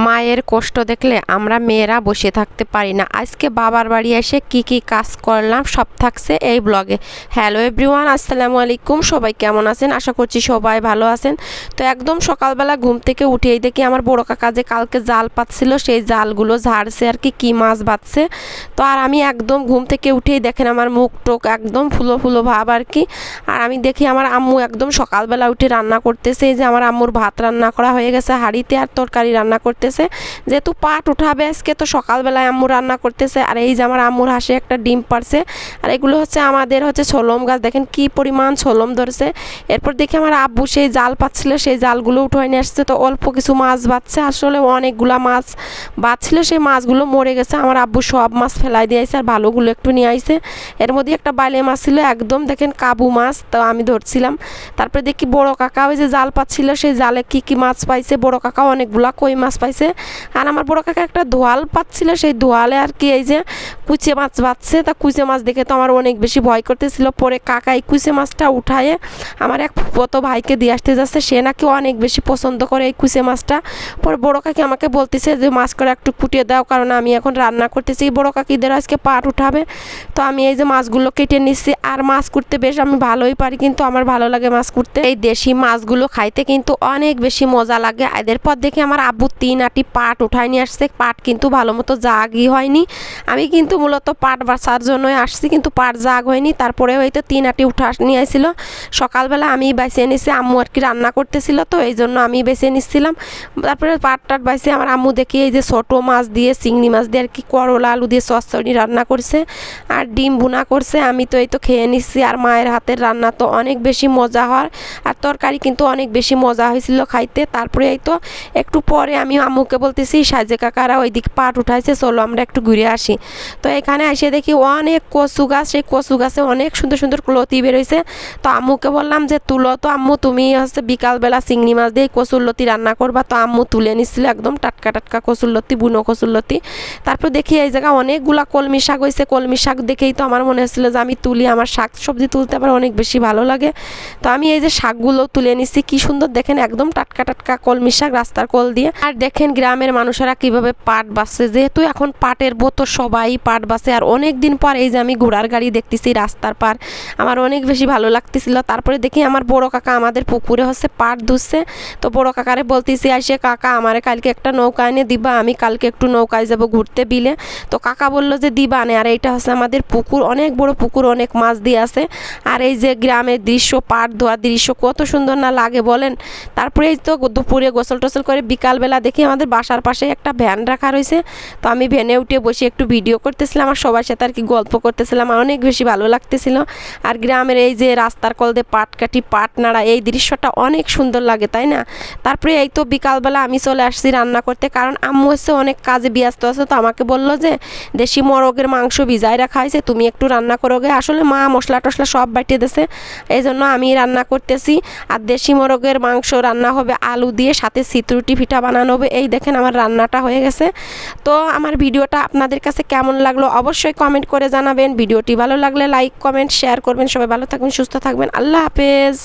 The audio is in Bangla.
মায়ের কষ্ট দেখলে আমরা মেয়েরা বসে থাকতে পারি না। আজকে বাবার বাড়ি এসে কি কাজ করলাম সব থাকছে এই ব্লগে। হ্যালো এভরিওয়ান, আসসালামু আলাইকুম। সবাই কেমন আছেন? আশা করছি সবাই ভালো আছেন। তো একদম সকালবেলা ঘুম থেকে উঠেই দেখি আমার বড় কাকা যে কালকে জাল পাতছিল সেই জালগুলো ঝাড়ছে আর কি মাছ বাঁধছে। তো আর আমি একদম ঘুম থেকে উঠেই দেখেন আমার মুখ টোক একদম ফুলো ফুলো ভাব আর কি। আর আমি দেখি আমার আম্মু একদম সকালবেলা উঠে রান্না করতেছে। এই যে আমার আম্মুর ভাত রান্না করা হয়ে গেছে হাঁড়িতে, আর তরকারি রান্না করতেছে। যেহেতু পাট উঠাবে আজকে, তো সকালবেলায় আম্মু রান্না করতেছে। আর এই যে আমার আম্মুর হাঁসে একটা ডিম পারছে। আর এগুলো হচ্ছে আমাদের ছোলম গাছ, দেখেন কি পরিমাণ ছোলম ধরছে। এরপর দেখি আমার আব্বু সেই জাল পাচ্ছিল, সেই জালগুলো উঠাই নিয়ে আসছে। তো অল্প কিছু মাছ বাঁচছে, আসলে অনেকগুলা মাছ বাঁচছিল, সেই মাছগুলো মরে গেছে। আমার আব্বু সব মাছ ফেলাই দিয়েছে আর ভালোগুলো একটু নিয়ে আইছে। এর মধ্যে একটা বাইলে মাছ ছিল, একদম দেখেন কাবু মাছ, তো আমি ধরছিলাম। তারপরে দেখি বড় কাকা ওই যে জাল পাচ্ছিল, সেই জালে কি মাছ পাইছে। বড় কাকা অনেকগুলা কই মাছ পাইছে। আর আমার বড় কাকা একটা দোয়াল পাচ্ছিল, সেই দোয়ালে আর কি এই যে কুচে মাছ বাঁচছে। তা কুচে মাছ দেখে তো আমার অনেক বেশি ভয় করতেছিল। পরে কাকা এই কুচে মাছটা উঠায়ে আমার এক ফুফতো ভাইকে দিয়ে আসতে যাচ্ছে, সে নাকি অনেক বেশি পছন্দ করে এই কুচে মাছটা। পরে বড় কাকি আমাকে বলতেছে যে মাছ করে একটু কুটিয়ে দাও, কারণ আমি এখন রান্না করতেছি। বড় কাকিদের আজকে পাট উঠাবে। তো আমি এই যে মাছগুলো কেটে নিচ্ছি। আর মাছ করতে বেশ আমি ভালোই পারি, কিন্তু আমার ভালো লাগে মাছ করতে। এই দেশি মাছগুলো খাইতে কিন্তু অনেক বেশি মজা লাগে। এদের পর দেখি আমার আব্বু 3 আটি পাট উঠাই নিয়ে আসছে। পাট কিন্তু ভালো মতো জাগই হয়নি। আমি কিন্তু মূলত পাট বাছার জন্যই আসছি, কিন্তু পাট জাগ হয়নি। তারপরে হয়তো 3 আটি উঠা নিয়ে আসছিল। সকালবেলা আমি বেছে নিছি, আম্মু আর কি রান্না করতেছিল, তো এই জন্য আমি বেছে নিচ্ছিলাম। তারপরে পাট টাট বাইছে আমার আম্মু দেখি এই যে ছোটো মাছ দিয়ে, চিংড়ি মাছ দিয়ে আর কি করলা আলু দিয়ে চচ্চড়ি রান্না করছে, আর ডিম ভুনা করছে। আমি তো এই তো খেয়ে নিচ্ছি। আর মায়ের হাতের রান্না তো অনেক বেশি মজা হয়, আর তরকারি কিন্তু অনেক বেশি মজা হয়েছিল খাইতে। তারপরে এই তো একটু পরে আমি আম্মুকে বলতেছি সাজে কাকারা ওইদিকে পাট উঠাইছে, চলো আমরা একটু ঘুরে আসি। তো এখানে এসে দেখি অনেক কচু গাছ, সেই কচু গাছে অনেক সুন্দর সুন্দর লতি বেরোইছে। তো আম্মুকে বললাম যে তুলো তো আম্মু, তুমি বিকালবেলা চিংড়ি মাছ দিয়ে কচুর লতি রান্না করবা। তো আম্মু তুলে নিচ্ছিল একদম টাটকা টাটকা কচুর লতি, বুনো কচুর লতি। তারপর দেখি এই জায়গায় অনেকগুলা কলমি শাক হয়েছে। কলমি শাক দেখেই তো আমার মনে হচ্ছিলো যে আমি তুলি, আমার শাক সবজি তুলতে আবার অনেক বেশি ভালো লাগে। তো আমি এই যে শাকগুলো তুলে নিচ্ছি, কি সুন্দর দেখেন একদম টাটকা টাটকা কলমি শাক রাস্তার কোল দিয়ে। আর দেখেন গ্রামের মানুষেরা কিভাবে পাট বাঁচছে, যেহেতু এখন পাটের বোতর সবাই পাট বাঁচে। আর অনেক দিন পর এই যে আমি ঘোড়ার গাড়ি দেখতেছি রাস্তার পার, আমার অনেক বেশি ভালো লাগতেছিল। তারপরে দেখি আমার বড় কাকা আমাদের পুকুরে পাট ধুচ্ছে। তো বড় কাকারে বলতেছি আসে কাকা আমারে কালকে একটা নৌকা এনে দিবা, আমি কালকে একটু নৌকায় যাব ঘুরতে বিলে। তো কাকা বলল যে দিবা নে। আর এইটা আমাদের পুকুর, অনেক বড় পুকুর, অনেক মাছ দিয়ে আছে। আর এই যে গ্রামের দৃশ্য, পাট ধোয়ার দৃশ্য কত সুন্দর না লাগে বলেন। তারপরে এই তো দুপুরে গোসল টোসল করে বিকালবেলা দেখি আমাদের বাসার পাশে একটা ভ্যান রাখা রয়েছে। তো আমি ভ্যানে উঠে বসে একটু ভিডিও করতেছিলাম, আর সবার সাথে আর কি গল্প করতেছিলাম, অনেক বেশি ভালো লাগতেছিল। আর গ্রামের এই যে রাস্তার কল দিয়ে পাট কাটি, পাট নাড়া, এই দৃশ্যটা অনেক সুন্দর লাগে, তাই না? তারপরে এই তো বিকালবেলা আমি চলে আসছি রান্না করতে, কারণ আম্মু অনেক কাজে ব্যস্ত আছে। তো আমাকে বললো যে দেশি মোরগের মাংস ভিজাই রাখা হয়েছে, তুমি একটু রান্না করোগে। আসলে মা মশলা টশলা সব বাটিয়ে দিয়েছে, এই জন্য আমি রান্না করতেছি। আর দেশি মোরগের মাংস রান্না হবে আলু দিয়ে, সাথে সিতরুটি পিঠা বানানো হবে। এই দেখেন আমার রান্নাটা হয়ে গেছে। তো আমার ভিডিওটা আপনাদের কাছে কেমন লাগলো অবশ্যই কমেন্ট করে জানাবেন। ভিডিওটি ভালো লাগলে লাইক কমেন্ট শেয়ার করবেন। সবাই ভালো থাকবেন, সুস্থ থাকবেন। আল্লাহ হাফেজ।